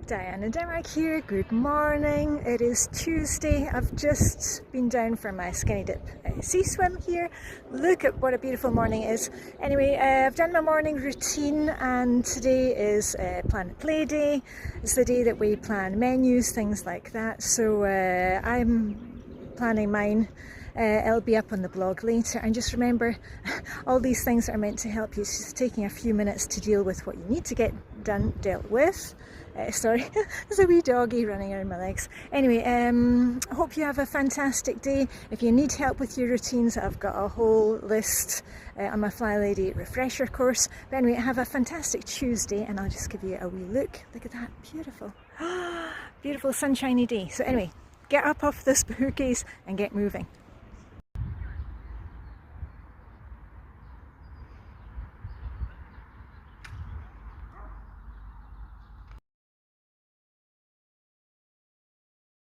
Diane and Denmark here. Good morning. It is Tuesday. I've just been down for my skinny dip sea swim here. Look at what a beautiful morning it is. Anyway, I've done my morning routine and today is Planet Play Day. It's the day that we plan menus, things like that. So I'm planning mine. It'll be up on the blog later, and just remember all these things are meant to help you. It's just taking a few minutes to deal with what you need to get dealt with. Sorry, there's a wee doggy running around my legs. Anyway, hope you have a fantastic day. If you need help with your routines, I've got a whole list on my Flylady refresher course. But anyway, have a fantastic Tuesday, and I'll just give you a wee look. Look at that, beautiful, beautiful sunshiny day. So anyway, get up off this bookcase and get moving.